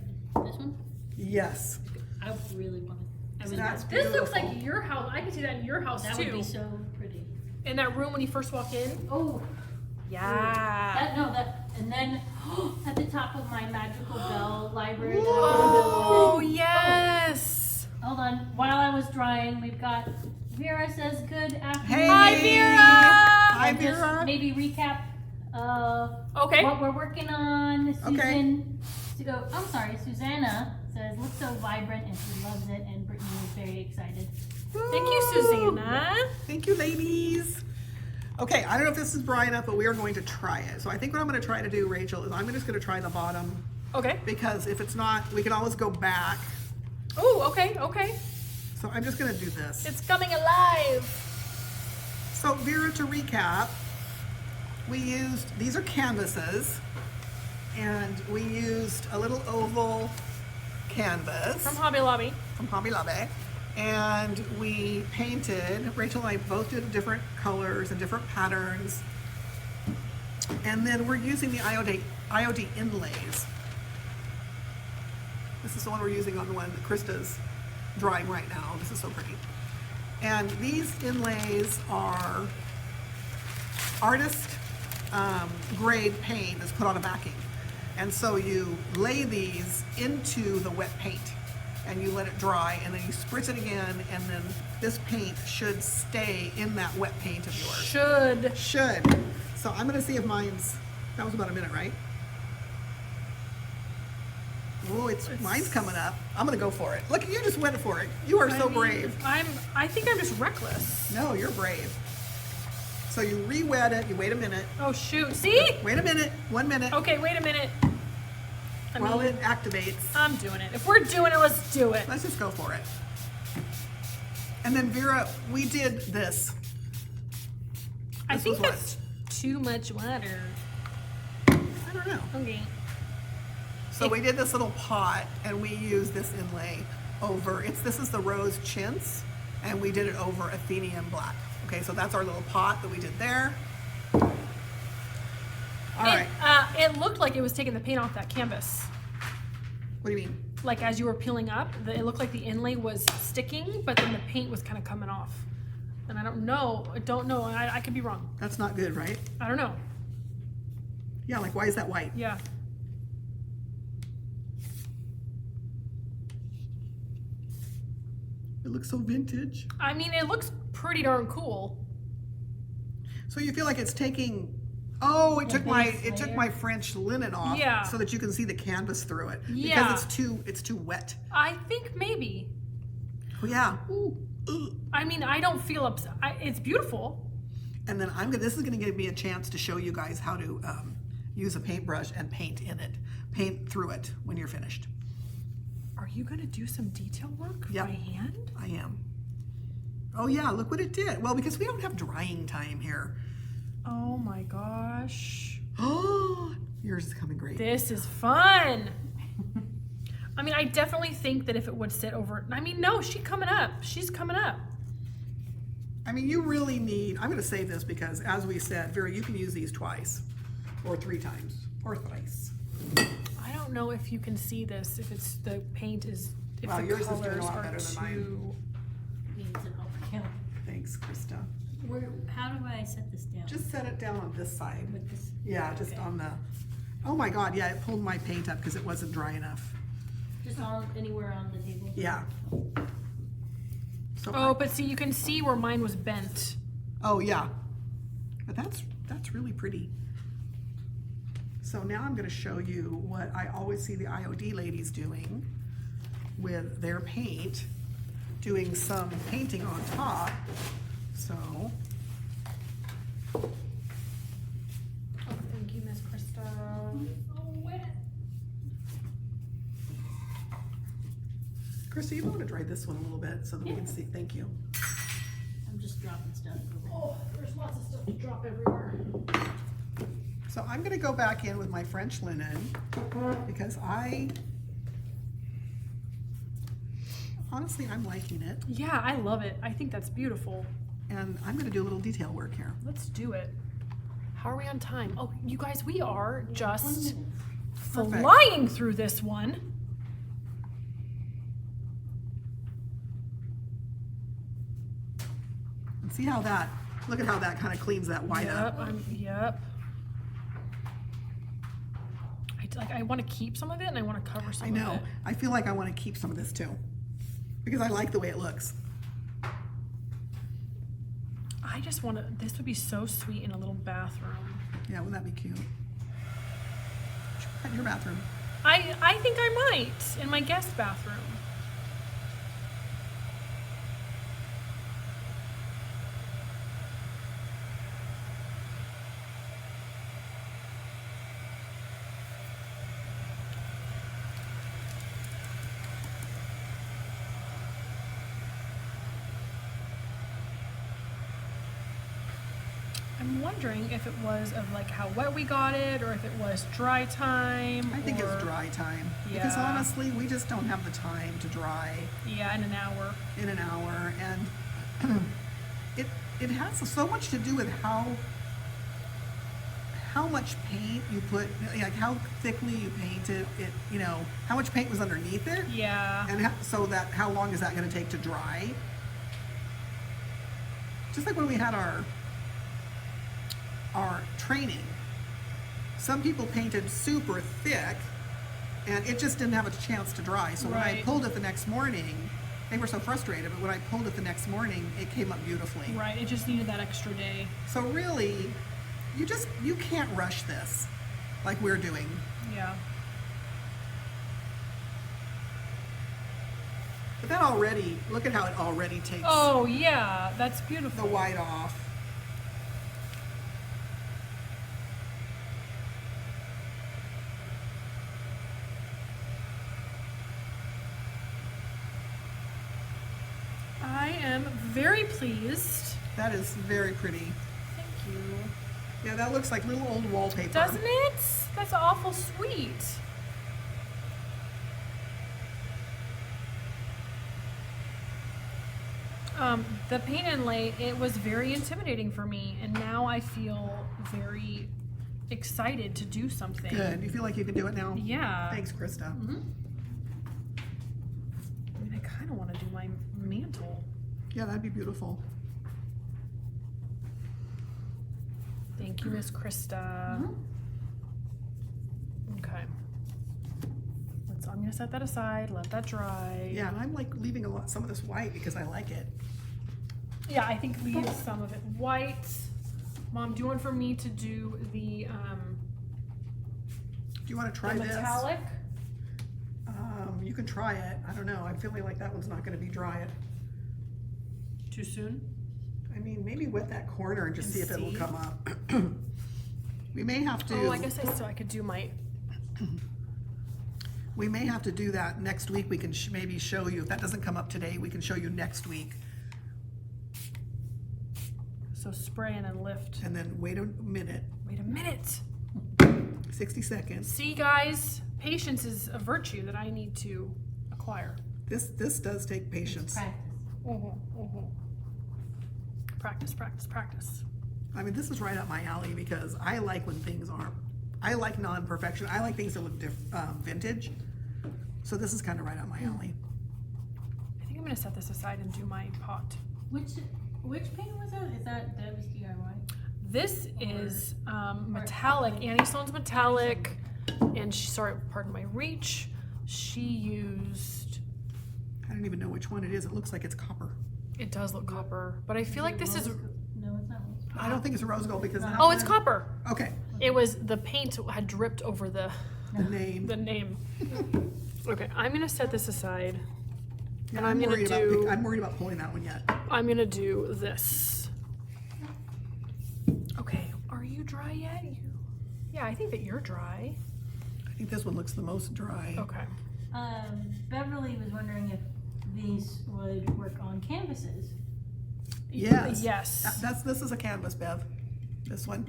this one? yes. I really want it. I really That's want This looks beautiful. like your house. I can see that in your house That too. would be so pretty. In that room when you first walk in. Oh, Yeah. and then at the top of my magical bell library. that I'm Oh gonna build with- yes. Hold on. While I was drying, we've got Vera says good afternoon. Hey. Hi, Vera. Hi, And just Vera. maybe recap Okay. what we're working on. Susanna says looks so vibrant and she loves it, and Brittany is very excited. Thank you, Woo. Susanna. Thank you, ladies. Okay, I don't know if this is bright enough, but we are going to try it. So I think what I'm going to try to do, Rachel, is I'm just going to try the bottom, Okay. because if it's not, we can always go back. Oh, okay, okay. So I'm just going to do this. It's coming alive. So Vera, to recap, we used, these are canvases, and we used a little oval canvas From Hobby Lobby. from Hobby Lobby, and we painted, Rachel and I both did different colors and different patterns, and then we're using the IOD inlays. This is the one we're using on the one that Krista's drawing right now. This is so pretty. And these inlays are artist grade paint that's put on a backing. And so you lay these into the wet paint and you let it dry, and then you spritz it again, and then this paint should stay in that wet paint of yours. Should. So I'm gonna see if mine's, that was about a minute, right? Oh, mine's coming up. I'm gonna go for it. Look, you just went for it. You are so brave. I think I'm just reckless. No, you're brave. So you re-wet it, you wait a minute. Oh shoot, see? Wait a minute, 1 minute, Okay, wait a minute. while it activates. I'm doing it. If we're doing it, let's do it. Let's just go for it. And then Vera, we did this. I This think was that's too much water. I don't know. Okay. So we did this little pot, and we used this inlay over, this is the rose chintz, and we did it over Athenian black. Okay, so that's our little pot that we did there. All right, It looked like it was taking the paint off that canvas. what do you mean? Like as you were peeling up, it looked like the inlay was sticking, but then the paint was kind of coming off. And I don't know. I could be wrong. That's not good, right? I don't know. Yeah, like why is that white? Yeah. It looks so vintage. I mean, it looks pretty darn cool. So you feel like it's taking, oh, it took base layer. my French linen off, Yeah. so that you can see the canvas through it. Yeah. Because it's too wet. I think maybe. Oh yeah. Ooh. I mean, I don't feel upset. It's beautiful. And then this is gonna give me a chance to show you guys how to use a paintbrush and paint in it. Paint through it when you're finished. Are you gonna do some detail work Yep. by hand? I am. Oh yeah, look what it did. Well, because we don't have drying time here. Oh my gosh. Oh, yours is coming great. This is fun. I mean, I definitely think that if it would sit over, I mean, no, she's coming up. She's coming up. I mean, you really need, I'm gonna save this because as we said, Vera, you can use these twice or 3 times or thrice. I don't know if you can see this, if it's the paint is, if Wow, the yours is doing a colors lot are better than mine. too. Needs an overkill. Thanks, Krista. How do I set this down? Just set it down on this side. With this. Yeah, just Okay. on the, oh my God, yeah, it pulled my paint up because it wasn't dry enough. Just on anywhere on the table. Yeah. So, Oh, but see, you can see where mine was bent. oh yeah. But that's really pretty. So now I'm gonna show you what I always see the IOD ladies doing with their paint, doing some painting on top. So, Oh, thank you, Miss Krista. Oh, wet. Krista, you want to dry this one a little bit so that we can Yeah. see, thank you. I'm just dropping stuff. Oh, there's lots of stuff to drop everywhere. So I'm gonna go back in with my French linen because honestly, I'm liking it. Yeah, I love it. I think that's beautiful. And I'm gonna do a little detail work here. Let's do it. How are we on time? Oh, you guys, we are just Perfect. flying through this one. And see how look at how that kind of cleans that white up. Yep. I want to keep some of it and I want to cover some I of know, it. I feel like I wanna keep some of this too. Because I like the way it looks. I just want to, this would be so sweet in a little bathroom. Yeah, wouldn't that be cute? At your bathroom. I think I might in my guest bathroom. wondering if it was of like how wet we got it, or if it was dry time. I think or, it's dry time. Because Yeah. honestly, we just don't have the time to dry Yeah, in an hour. in an hour. And it has so much to do with how much paint you put, like how thickly you paint it, you know, how much paint was underneath it. Yeah. And so that, how long is that going to take to dry? Just like when we had our training, some people painted super thick and it just didn't have a chance to dry. So when I Right. pulled it the next morning, they were so frustrated, but when I pulled it the next morning, it came up beautifully. Right. It just needed that extra day. So really, you can't rush this like we're doing. Yeah. But that already, look at how it already takes Oh yeah, that's the beautiful. white off. I am very pleased. That is very pretty. Thank you. Yeah, that looks like little old wallpaper. Doesn't it? That's awful sweet. The paint inlay, it was very intimidating for me, and now I feel very excited to do something. Good. You feel like you can do it now? Yeah. Thanks, Krista. I mean, I kind of want to do my mantle. Yeah, that'd be beautiful. Thank you, Miss Krista. Okay. I'm gonna set that aside, let that dry. Yeah, and I'm like leaving some of this white because I like it. Yeah, I think leave some of it white. Mom, do you want for me to do the Do you want to try this? metallic? You can try it. I don't know. I'm feeling like that one's not going to be dry. Too soon? I mean, maybe wet that corner and just And see if it'll see. come up. We may have to. Oh, I guess I could do my. We may have to do that next week. We can maybe show you. If that doesn't come up today, we can show you next week. So spray and then lift. And then wait a minute. Wait a minute. 60 seconds. See, guys, patience is a virtue that I need to acquire. This does take patience. Practice. Practice, practice, practice. I mean, this is right up my alley because I like when things aren't. I like non-perfection. I like things that look vintage. So this is kind of right up my alley. I think I'm gonna set this aside and do my pot. Which paint was that? Is that Deb's DIY? This is metallic. Annie Sloan's metallic, and pardon my reach. She used. I don't even know which one it is. It looks like it's copper. It does look copper, but I feel like this is. No, it's not. I don't think it's rose gold because that Oh, it's one- copper. Okay, It was the paint had dripped over the the name. name. Okay, I'm gonna set this aside. Yeah, and I'm gonna worried do- I'm worried about pulling that one yet. I'm gonna do this. Okay, are you dry yet? Yeah, I think that you're dry. I think this one looks the most dry. Okay. Beverly was wondering if these would work on canvases. Yes. Yes. This is a canvas, Bev. This one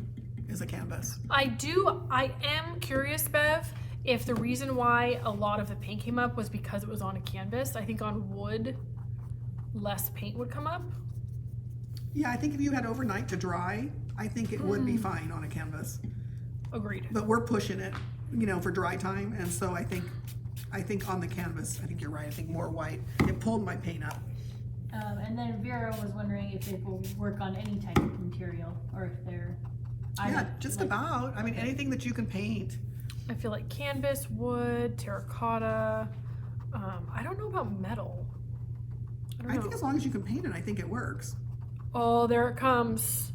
is a canvas. I am curious, Bev, if the reason why a lot of the paint came up was because it was on a canvas. I think on wood, less paint would come up. Yeah, I think if you had overnight to dry, I think it would be fine on a canvas. Agreed. But we're pushing it, for dry time, and so I think on the canvas, I think you're right. I think more white. It pulled my paint up. And then Vera was wondering if it will work on any type of material or if they're. Yeah, just about. I mean, anything that you can paint. I feel like canvas, wood, terracotta. I don't know about metal. I don't I know. think as long as you can paint it, I think it works. Oh, there it comes.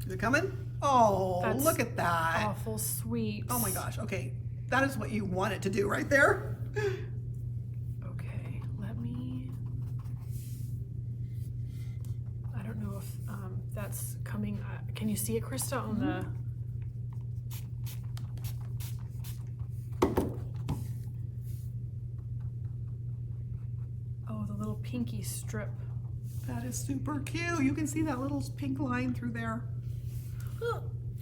Is it coming? Oh, That's look at that. Awful sweet. Oh my gosh. Okay. That is what you want it to do right there. Okay, let me. I don't know if that's coming. Can you see it, Krista, on the? Oh, the little pinky strip. That is super cute. You can see that little pink line through there.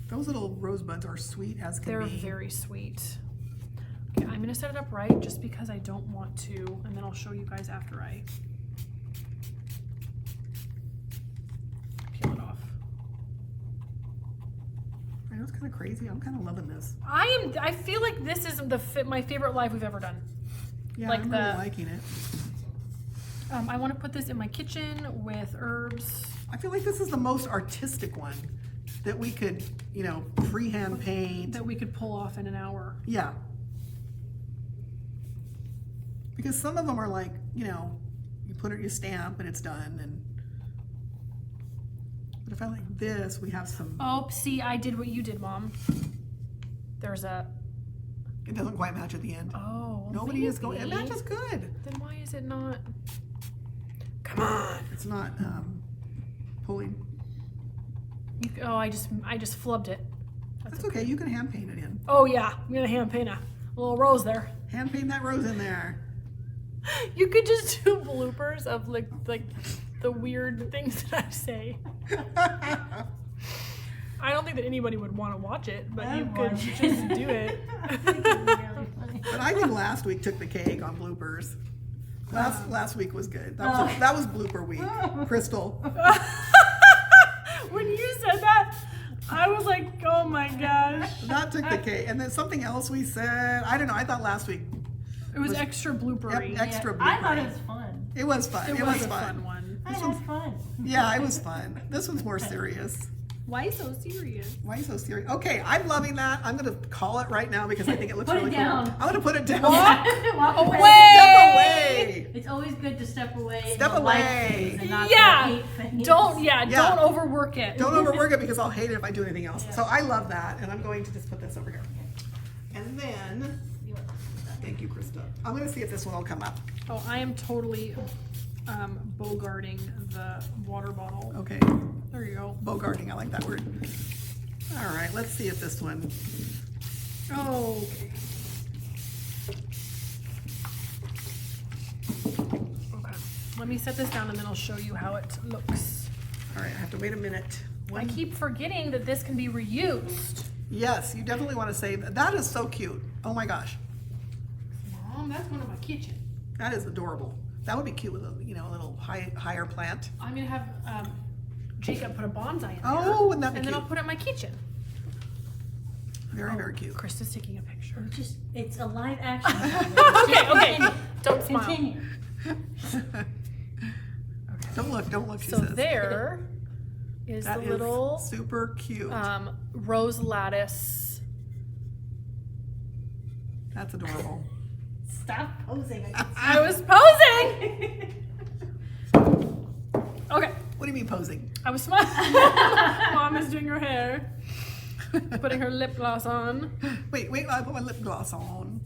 Those little rosebuds are sweet as can They're be. very sweet. Okay, I'm gonna set it up right just because I don't want to, and then I'll show you guys after I peel it off. I know it's kind of crazy. I'm kind of loving this. I feel like this is my favorite live we've ever done. Yeah, Like I'm really liking it. I want to put this in my kitchen with herbs. I feel like this is the most artistic one that we could, you know, freehand paint. That we could pull off in an hour. Yeah. Because some of them are like, you know, you put it, you stamp, and it's done. And but if I like this, we have some. Oh, see, I did what you did, Mom. There's a. It doesn't quite match at the end. Oh, well, Nobody is going. It maybe. matches good. Then why is it not? Come on. It's not pulling. I just flubbed it. That's okay. You can hand paint it in. Oh yeah, I'm gonna hand paint a little rose there. Hand paint that rose in there. You could just do bloopers of like the weird things that I say. I don't think that anybody would want to watch it, but you I'd could watch just it. do it. I think it's really funny. But I think last week took the cake on bloopers. Last week was good. That was blooper week. Crystal. When you said that, I was like, oh my gosh. That took the cake. And then something else we said. I don't know. I thought last week It was extra bloopery. Yep, extra I thought bloopery. it was fun. It was fun. It was a fun one. I had fun. Yeah, it was fun. This one's more serious. Why so serious? Why are you so serious? Okay, I'm loving that. I'm gonna call it right now because I think it looks Put it really down. cool. I'm gonna put it down. Walk away. Step away. It's always good to step away. Step and the light away. things and not Yeah. the hate things. Don't Yeah. don't overwork it. Don't overwork it because I'll hate it if I do anything else. Yeah. So I love that, and I'm going to just put this over here. And then, You want that. thank you, Krista. I'm gonna see if this one will come up. Oh, I am totally bogarting the water bottle. Okay, There you go. bogarting. I like that word. All right, let's see if this one. Oh, okay. Okay. Let me set this down and then I'll show you how it looks. All right, I have to wait a minute. I keep forgetting that this can be reused. Yes, you definitely want to save that. That is so cute. Oh my gosh, Mom, that's one of my kitchen. that is adorable. That would be cute with a a little higher plant. I'm gonna have Jacob put a bonsai in there. Oh, wouldn't that be and then cute? I'll put it in my kitchen. Very, very cute. Krista's taking a picture. It's a live action. Okay. Don't smile. Continue. Don't look, she So says. there is That the is little super cute. rose lattice. That's adorable. Stop posing. I was posing. Okay, What do you mean posing? I was smiling. Mom is doing her hair, putting her lip gloss on. Wait, I put my lip gloss on.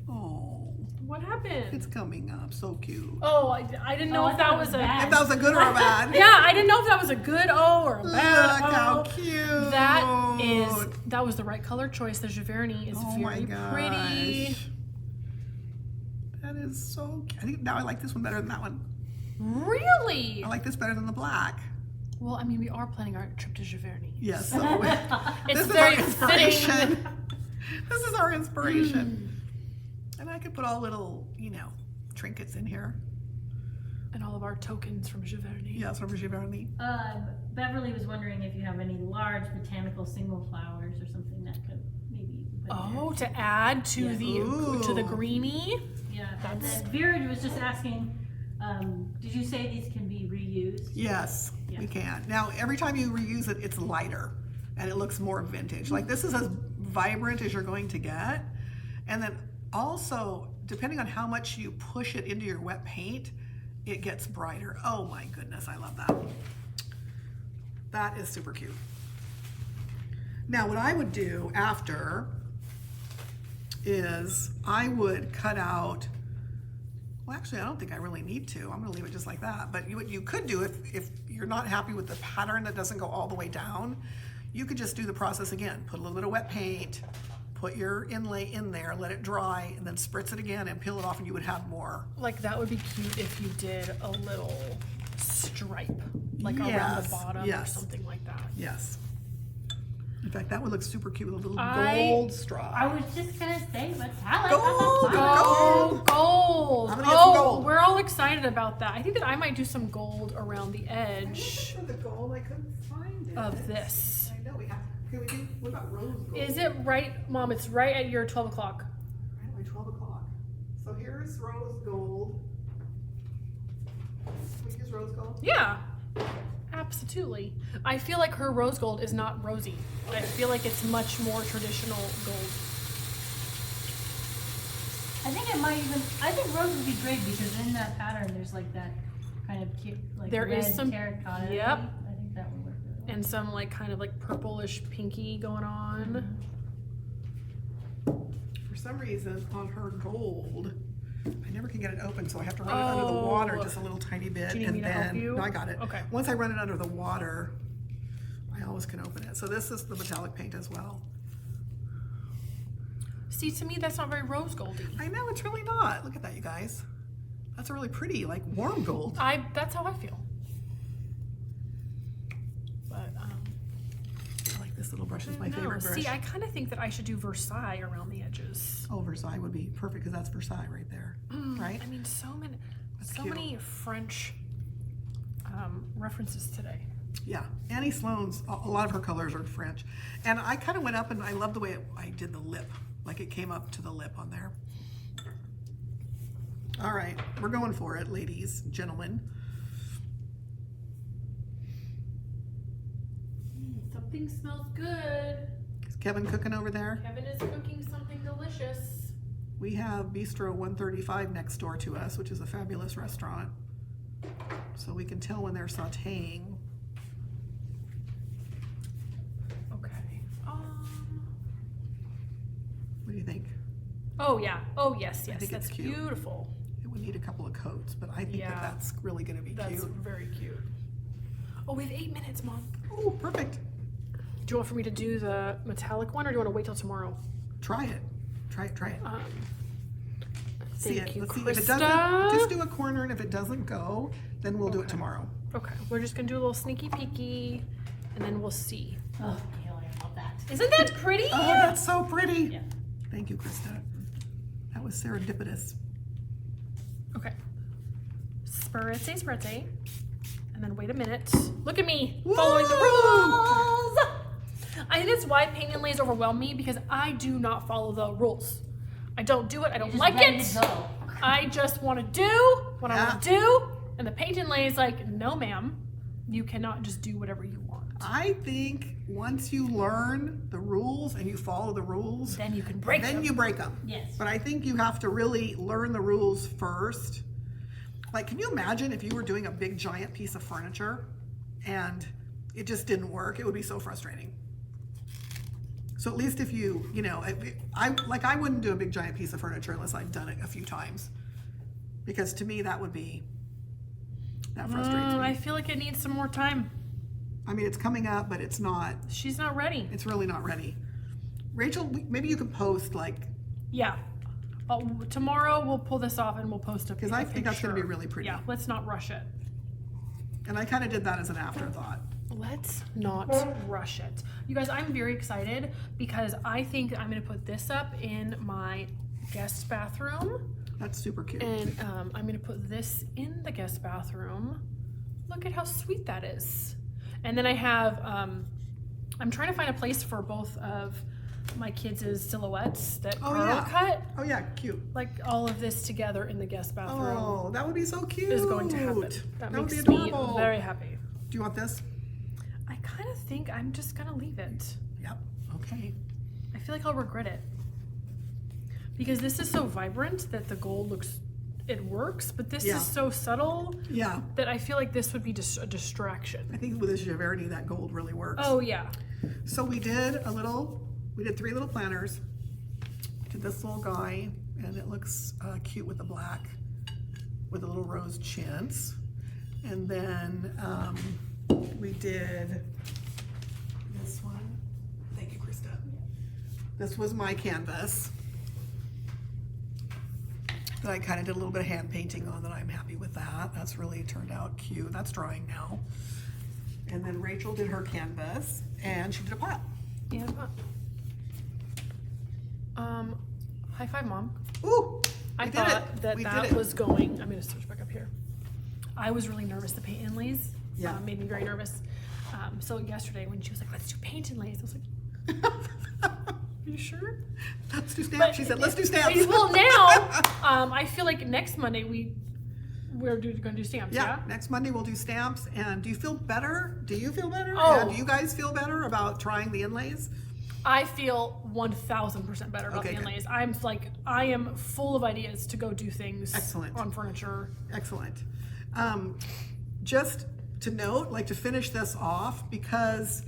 Oh, What happened? it's coming up. So cute. Oh, I didn't know Oh, if I that thought was it a. was bad. If that was a good or a bad. Yeah, I didn't know if that was a good O or a bad Look O. how cute. That was the right color choice. The Giverny is Oh my very gosh. pretty. That is so cute. I think now I like this one better than that one. Really? I like this better than the black. Well, I mean, we are planning our trip to Giverny. Yes. So It's this is very our inspiration. fitting. This is our inspiration. And I could put all little, trinkets in here. And all of our tokens from Giverny. Yes, from Giverny. Beverly was wondering if you have any large botanical single flowers or something that could maybe. put in there. Oh, to add to Yeah. the Ooh. greeny. Yeah, and That's- then Vera was just asking, did you say these can be reused? Yes, Yeah. we can. Now, every time you reuse it, it's lighter and it looks more vintage. Like this is as vibrant as you're going to get. And then also, depending on how much you push it into your wet paint, it gets brighter. Oh my goodness, I love that. That is super cute. Now, what I would do after is I would cut out. Well, actually, I don't think I really need to. I'm going to leave it just like that. But what you could do if you're not happy with the pattern that doesn't go all the way down, you could just do the process again. Put a little bit of wet paint, put your inlay in there, let it dry, and then spritz it again and peel it off, and you would have more. Like that would be cute if you did a little stripe. like around Yes, the bottom or yes. something like that. Yes. In fact, that would look super cute with a little I- gold straw. I was just gonna say metallic. Gold, Oh, gold. I'm gonna get some gold. We're all excited about that. I think that I might do some gold around the edge For the gold, I couldn't find it. of this. I know we have. Can we do? What about rose gold? Is it right, Mom? It's right at your 12 o'clock. Right at my 12 o'clock. So here's rose gold. Can we use rose gold? Yeah, absolutely. I feel like her rose gold is not rosy. I feel like it's much more traditional gold. I think it might even. I think rose would be great because in that pattern there's like that kind of cute, like There red is some- terracotta. yep. I think that would work really well. And some like kind of like purplish pinky going on. For some reason, on her gold, I never can get it open, so I have to run it under the water Oh. just a little tiny bit. Do you need and me to then, help you? No, I got it. Okay. Once I run it under the water, I always can open it. So this is the metallic paint as well. See, to me, that's not very rose goldy. I know, it's really not. Look at that, you guys. That's a really pretty, like warm gold. That's how I feel. But I like this little brush. Is my no, favorite brush. see, I kind of think that I should do Versailles around the edges. Oh, Versailles would be perfect because that's Versailles right there, right? I mean, so cute. many French references today. Yeah, Annie Sloan's, a lot of her colors are French. And I kind of went up and I love the way I did the lip. Like it came up to the lip on there. All right, we're going for it, ladies, gentlemen. Something smells good. Is Kevin cooking over there? Kevin is cooking something delicious. We have Bistro 135 next door to us, which is a fabulous restaurant. So we can tell when they're sauteing. Okay. What do you think? Oh yeah. Oh yes, yes. think it's That's cute. beautiful. It would need a couple of coats, but I think Yeah. that that's really gonna be That's cute. very cute. Oh, we have 8 minutes, Mom. Oh, perfect. Do you want for me to do the metallic one, or do you want to wait till tomorrow? Try it. Try it, try it. See Thank it. you, Let's see Krista. if it doesn't. Just do a corner, and if it doesn't go, then we'll do it tomorrow. Okay, we're just gonna do a little sneaky peeky, and then we'll see. Oh, Taylor, I love that. Isn't that pretty? Oh, that's so pretty. Yeah. Thank you, Krista. That was serendipitous. Okay. Spritzy, spritzy. And then wait a minute. Look at me, Woo! following the rules. I think that's why paint and lays overwhelm me, because I do not follow the rules. I don't do it. I don't You're just like ready it. to go. I just want to do what I want to Yeah. do. And the paint and lay is like, no, ma'am. You cannot just do whatever you want. I think once you learn the rules and you follow the rules, Then you can break then them. you break them. Yes. But I think you have to really learn the rules first. Like, can you imagine if you were doing a big giant piece of furniture and it just didn't work? It would be so frustrating. So at least if you know, I wouldn't do a big giant piece of furniture unless I'd done it a few times, because to me that frustrates me. I feel like it needs some more time. I mean, it's coming up, but it's not. She's not ready. It's really not ready. Rachel, maybe you could post like, Yeah. Tomorrow we'll pull this off and we'll post a because I think that's going to be picture. really pretty. Yeah, let's not rush it. And I kind of did that as an afterthought. Let's not rush it. You guys, I'm very excited because I think I'm going to put this up in my guest bathroom. That's super cute. And I'm going to put this in the guest bathroom. Look at how sweet that is. And then I have, I'm trying to find a place for both of my kids' silhouettes that Oh, Carl yeah. cut. Oh yeah, cute. Like all of this together in the guest bathroom Oh, that would be so cute. is going to happen. That would makes be me adorable. very happy. Do you want this? I kind of think I'm just going to leave it. Yep. Okay. I feel like I'll regret it. Because this is so vibrant that the gold it works, but this Yeah. is so subtle Yeah. that I feel like this would be just a distraction. I think with this Giverny, that gold really works. Oh yeah. So we did 3 little planners. Did this little guy, and it looks cute with the black, with the little rose chintz. And then we did this one. Thank you, Krista. This was my canvas that I kind of did a little bit of hand painting on that I'm happy with that. That's really turned out cute. That's drying now. And then Rachel did her canvas, and she did a pot. Yeah. High five, Mom. Ooh, I we did thought it. that We did that it. was going. I'm gonna switch back up here. I was really nervous. The paint inlays Yeah. made me very nervous. So yesterday when she was like, "Let's do paint inlays," I was like, "Are you sure?" Let's do stamps. She said, let's do stamps. Well, now I feel like next Monday we're going to do stamps. Yeah, Yeah. next Monday we'll do stamps. And do you feel better? Do you feel better? Oh. And do you guys feel better about trying the inlays? I feel 1,000% better about Okay, the good. inlays. I am full of ideas to go do things Excellent. on furniture. Excellent. Just to note, like to finish this off, because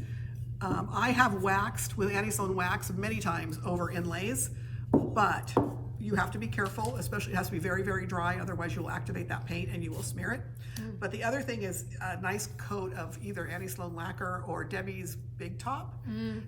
I have waxed with Annie Sloan wax many times over inlays, but you have to be careful, especially it has to be very, very dry, otherwise you'll activate that paint and you will smear it. But the other thing is a nice coat of either Annie Sloan lacquer or Debbie's Big Top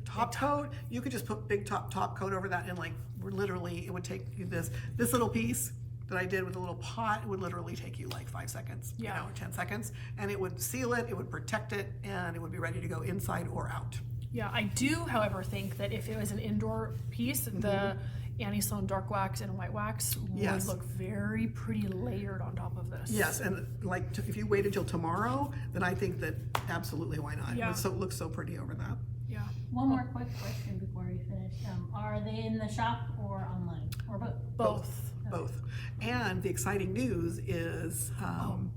top coat. You could just put Big Top coat over that, and like literally it would take you this little piece that I did with a little pot, it would literally take you like 5 seconds, Yeah. 10 seconds, and it would seal it, it would protect it, and it would be ready to go inside or out. Yeah, I do, however, think that if it was an indoor piece, the Annie Sloan dark wax and white wax would Yes. look very pretty layered on top of this. Yes, and like if you waited till tomorrow, then I think that absolutely why not? Yeah. It looks so pretty over that. Yeah. One more quick question before we finish. Are they in the shop or online, or both? Both. And the exciting news is Can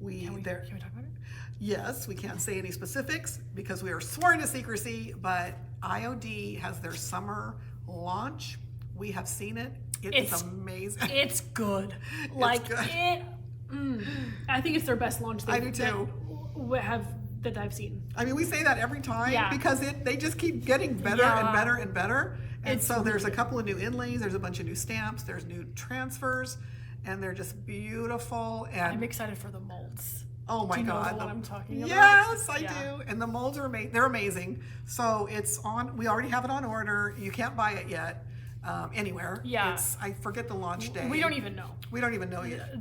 we talk about it? Yes, we can't say any specifics because we are sworn to secrecy, but IOD has their summer launch. We have seen it. It's It's amazing. good. Like good. it. I think it's their best launch. I do too. That I've seen. I mean, we say that every time Yeah. because they just keep getting better and Yeah. better and better. And It's so there's a couple of new inlays, there's a bunch of new stamps, there's new transfers, and they're just beautiful. I'm And excited for the molds. oh my Do you know God, the one I'm talking about? Yes, I Yeah. do. And the molds are they're amazing. So it's on. We already have it on order. You can't buy it yet anywhere. Yeah. I forget the launch day. We don't even know. We don't even know yet.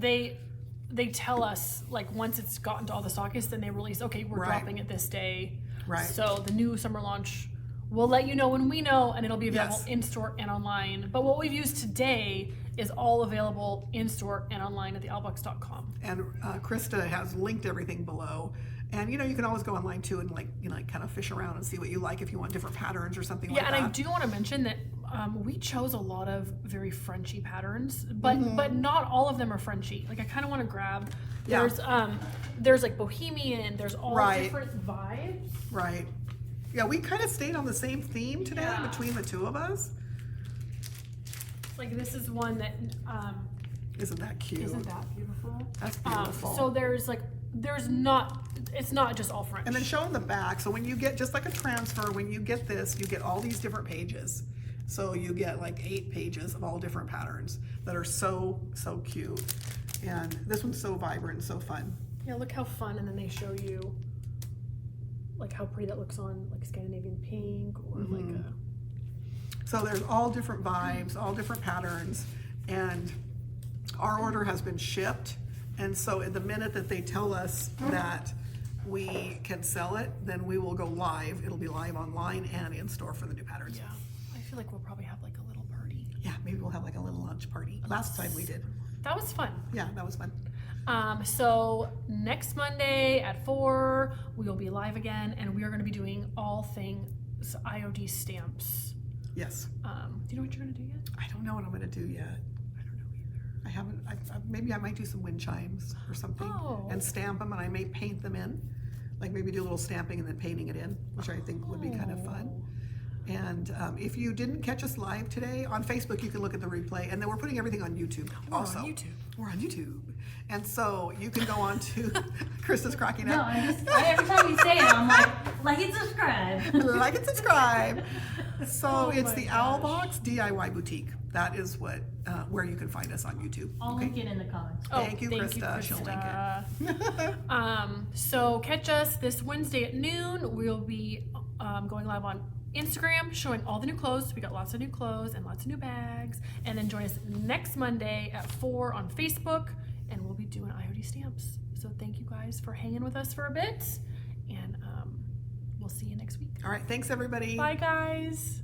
They tell us like once it's gotten to all the stockists, then they release. Okay, we're Right. dropping it this day. Right. So the new summer launch, we'll let you know when we know, and it'll be available Yes. in store and online. But what we've used today is all available in store and online at thealbucks.com. And Krista has linked everything below. And you can always go online too and kind of fish around and see what you like if you want different patterns or something like Yeah, that. and I do want to mention that we chose a lot of very Frenchy patterns, but not all of them are Frenchy. Like I kind of want to grab. Yeah. There's like bohemian. There's all Right. different vibes. Right. Yeah, we kind of stayed on the same theme today Yeah. between the two of us. Like this is one that Isn't that cute? isn't that beautiful. That's beautiful. So it's not just all French. And then show in the back. So when you get, just like a transfer, when you get this, you get all these different pages. So you get like 8 pages of all different patterns that are so, so cute. And this one's so vibrant and so fun. Yeah, look how fun, and then they show you like how pretty that looks on like Scandinavian pink or like a. So there's all different vibes, all different patterns, and our order has been shipped. And so in the minute that they tell us that we can sell it, then we will go live. It'll be live online and in store for the new patterns. Yeah, I feel like we'll probably have like a little party. Yeah, maybe we'll have like a little lunch party. Last time we did. That was fun. Yeah, that was fun. So next Monday at 4, we will be live again, and we are going to be doing all things IOD stamps. Yes. Do you know what you're going to do yet? I don't know what I'm going to do yet. I don't know either. I haven't, maybe I might do some wind chimes or something and stamp them, and I may paint them in. Like maybe do a little stamping and then painting it in, which I think would be kind of fun. And if you didn't catch us live today, on Facebook you can look at the replay, and then we're putting everything on YouTube also. on YouTube. We're on YouTube. And so you can go on to, Krista's cracking No, up. every time you say it, I'm like and subscribe. Like and subscribe. So Oh it's my the gosh. Owlbox DIY Boutique. That is what where you can find us on YouTube. I'll link it in the comments. Thank you, Krista. She'll link So catch us this Wednesday at noon. We'll be going live on Instagram showing all the new clothes. We got lots of new clothes and lots of new bags. And then join us next Monday at 4 on Facebook, and we'll be doing IOD stamps. So thank you guys for hanging with us for a bit. And we'll see you next week. All right, thanks everybody. Bye, guys.